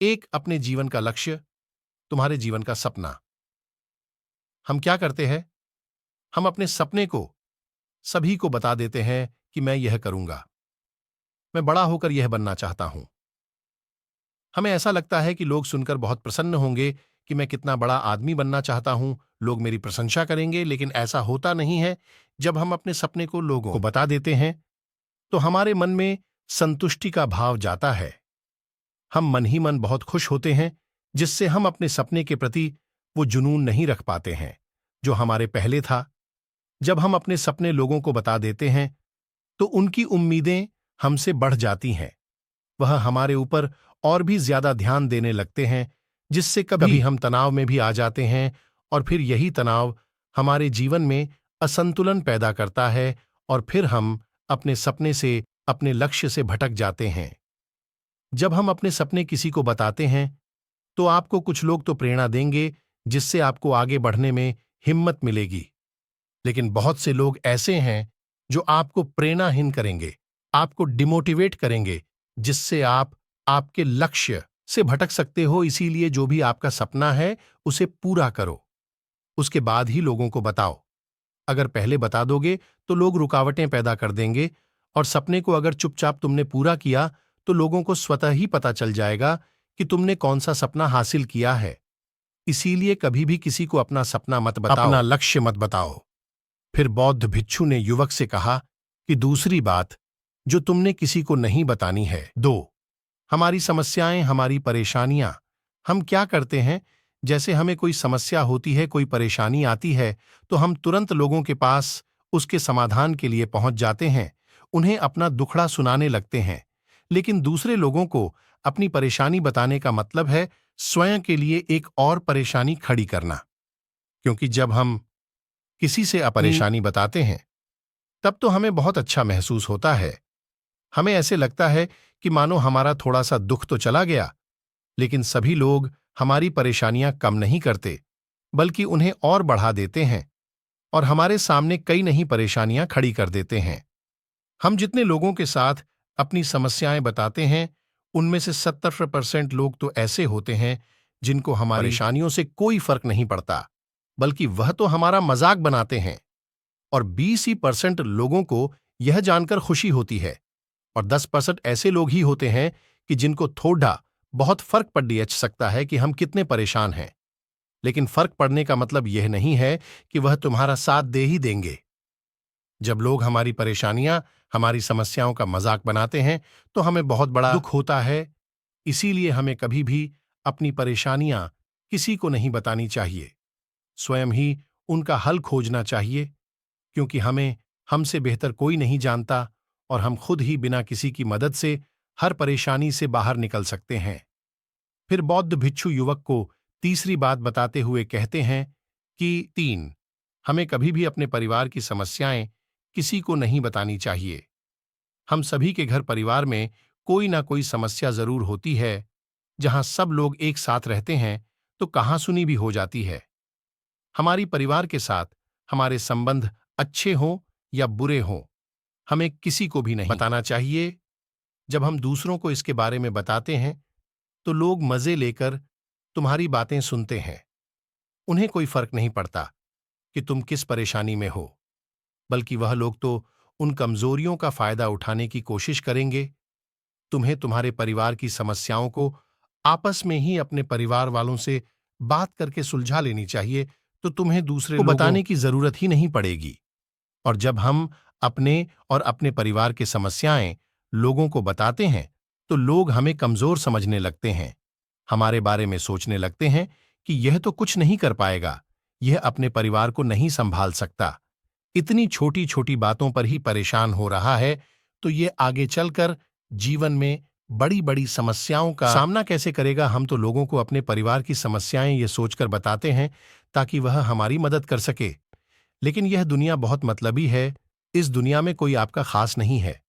एक अपने जीवन का लक्ष्य, तुम्हारे जीवन का सपना। हम क्या करते हैं? हम अपने सपने को सभी को बता देते हैं कि मैं यह करूंगा, मैं बड़ा होकर यह बनना चाहता हूं। हमें ऐसा लगता है कि लोग सुनकर बहुत प्रसन्न होंगे कि मैं कितना बड़ा आदमी बनना चाहता हूं, लोग मेरी प्रशंसा करेंगे, लेकिन ऐसा होता नहीं है। जब हम अपने सपने को लोगों को बता देते हैं, तो हमारे मन में संतुष्टि का भाव जाता है। हम मन ही मन बहुत खुश होते हैं, जिससे हम अपने सपने के प्रति वो जुनून नहीं रख पाते हैं जो हमारे पहले था। जब हम अपने सपने लोगों को बता देते हैं, तो उनकी उम्मीदें हमसे बढ़ जाती हैं। वह हमारे ऊपर और भी ज्यादा ध्यान देने लगते हैं, जिससे कभी हम तनाव में भी आ जाते हैं, और फिर यही तनाव हमारे जीवन में असंतुलन पैदा करता है, और फिर हम अपने सपने से, अपने लक्ष्य से भटक जाते हैं। जब हम अपने सपने किसी को बताते हैं, तो आपको कुछ लोग तो प्रेरणा देंगे, जिससे आपको आगे बढ़ने में हिम्मत मिलेगी। लेकिन बहुत से लोग ऐसे हैं जो आपको प्रेरणाहीन करेंगे, आपको डिमोटिवेट करेंगे, जिससे आप आपके लक्ष्य से भटक सकते हो। इसीलिए जो भी आपका सपना है, उसे पूरा करो, उसके बाद ही लोगों को बताओ। अगर पहले बता दोगे तो लोग रुकावटें पैदा कर देंगे, और सपने को अगर चुपचाप तुमने पूरा किया तो लोगों को स्वतः ही पता चल जाएगा कि तुमने कौन सा सपना हासिल किया है। इसीलिए कभी भी किसी को अपना सपना मत बताओ, अपना लक्ष्य मत बताओ। फिर बौद्ध भिक्षु ने युवक से कहा कि दूसरी बात जो तुमने किसी को नहीं बतानी है। 2, हमारी समस्याएं, हमारी परेशानियां। हम क्या करते हैं, जैसे हमें कोई समस्या होती है, कोई परेशानी आती है, तो हम तुरंत लोगों के पास उसके समाधान के लिए पहुंच जाते हैं, उन्हें अपना दुखड़ा सुनाने लगते हैं। लेकिन दूसरे लोगों को अपनी परेशानी बताने का मतलब है स्वयं के लिए एक और परेशानी खड़ी करना। क्योंकि जब हम किसी से अपरेशानी बताते हैं, तब तो हमें बहुत अच्छा महसूस होता है। हमें ऐसे लगता है कि मानो हमारा थोड़ा सा दुख तो चला गया। लेकिन सभी लोग हमारी परेशानियां कम नहीं करते, बल्कि उन्हें और बढ़ा देते हैं, और हमारे सामने कई नई परेशानियां खड़ी कर देते हैं। हम जितने लोगों के साथ अपनी समस्याएं बताते हैं, उनमें से 70% लोग तो ऐसे होते हैं जिनको हमारी परेशानियों से कोई फर्क नहीं पड़ता, बल्कि वह तो हमारा मजाक बनाते हैं। और 20% लोगों को यह जानकर खुशी होती है, और 10% ऐसे लोग ही होते हैं कि जिनको थोड़ा बहुत फर्क पड़ सकता है कि हम कितने परेशान हैं। लेकिन फर्क पड़ने का मतलब यह नहीं है कि वह तुम्हारा साथ दे ही देंगे। जब लोग हमारी परेशानियां, हमारी समस्याओं का मजाक बनाते हैं, तो हमें बहुत बड़ा दुख होता है। इसीलिए हमें कभी भी अपनी परेशानियां किसी को नहीं बतानी चाहिए, स्वयं ही उनका हल खोजना चाहिए। क्योंकि हमें हमसे बेहतर कोई नहीं जानता, और हम खुद ही बिना किसी की मदद से हर परेशानी से बाहर निकल सकते हैं। फिर बौद्ध भिक्षु युवक को तीसरी बात बताते हुए कहते हैं कि 3, हमें कभी भी अपने परिवार की समस्याएं किसी को नहीं बतानी चाहिए। हम सभी के घर परिवार में कोई ना कोई समस्या जरूर होती है। जहां सब लोग एक साथ रहते हैं, तो कहासुनी भी हो जाती है। हमारी परिवार के साथ हमारे संबंध अच्छे हों या बुरे हों, हमें किसी को भी नहीं बताना चाहिए। जब हम दूसरों को इसके बारे में बताते हैं, तो लोग मजे लेकर तुम्हारी बातें सुनते हैं। उन्हें कोई फर्क नहीं पड़ता कि तुम किस परेशानी में हो, बल्कि वह लोग तो उन कमजोरियों का फायदा उठाने की कोशिश करेंगे। तुम्हें तुम्हारे परिवार की समस्याओं को आपस में ही अपने परिवार वालों से बात करके सुलझा लेनी चाहिए, तो तुम्हें दूसरे को बताने की जरूरत ही नहीं पड़ेगी। और जब हम अपने और अपने परिवार की समस्याएं लोगों को बताते हैं, तो लोग हमें कमजोर समझने लगते हैं, हमारे बारे में सोचने लगते हैं कि यह तो कुछ नहीं कर पाएगा, यह अपने परिवार को नहीं संभाल सकता, इतनी छोटी छोटी बातों पर ही परेशान हो रहा है, तो ये आगे चलकर जीवन में बड़ी बड़ी समस्याओं का सामना कैसे करेगा। हम तो लोगों को अपने परिवार की समस्याएं ये सोचकर बताते हैं ताकि वह हमारी मदद कर सके। लेकिन यह दुनिया बहुत मतलबी है, इस दुनिया में कोई आपका खास नहीं है।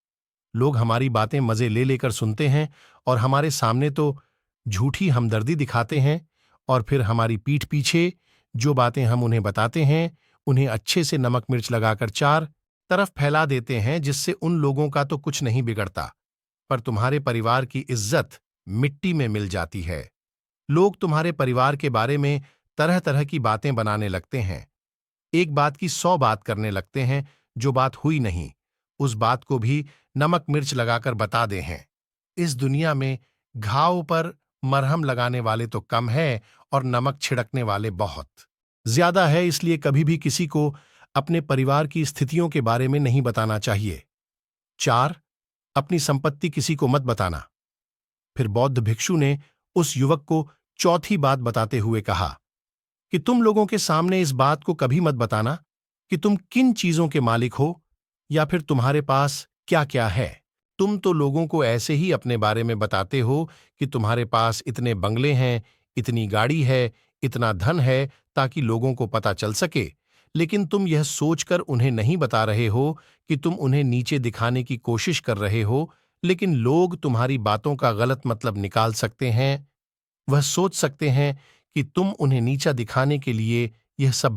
लोग हमारी बातें मजे ले लेकर सुनते हैं, और हमारे सामने तो झूठी हमदर्दी दिखाते हैं, और फिर हमारी पीठ पीछे जो बातें हम उन्हें बताते हैं, उन्हें अच्छे से नमक मिर्च लगाकर चार तरफ फैला देते हैं, जिससे उन लोगों का तो कुछ नहीं बिगड़ता, पर तुम्हारे परिवार की इज्जत मिट्टी में मिल जाती है। लोग तुम्हारे परिवार के बारे में तरह तरह की बातें बनाने लगते हैं। एक बात की 100 बात करने लगते हैं, जो बात हुई नहीं उस बात को भी नमक मिर्च लगाकर बता दे हैं। इस दुनिया में घाव पर मरहम लगाने वाले तो कम है और नमक छिड़कने वाले बहुत ज्यादा है, इसलिए कभी भी किसी को अपने परिवार की स्थितियों के बारे में नहीं बताना चाहिए। 4. अपनी संपत्ति किसी को मत बताना। फिर बौद्ध भिक्षु ने उस युवक को चौथी बात बताते हुए कहा कि तुम लोगों के सामने इस बात को कभी मत बताना कि तुम किन चीजों के मालिक हो या फिर तुम्हारे पास क्या क्या है। तुम तो लोगों को ऐसे ही अपने बारे में बताते हो कि तुम्हारे पास इतने बंगले हैं, इतनी गाड़ी है, इतना धन है, ताकि लोगों को पता चल सके। लेकिन तुम यह सोचकर उन्हें नहीं बता रहे हो कि तुम उन्हें नीचे दिखाने की कोशिश कर रहे हो, लेकिन लोग तुम्हारी बातों का गलत मतलब निकाल सकते हैं। वह सोच सकते हैं कि तुम उन्हें नीचा दिखाने के लिए यह सब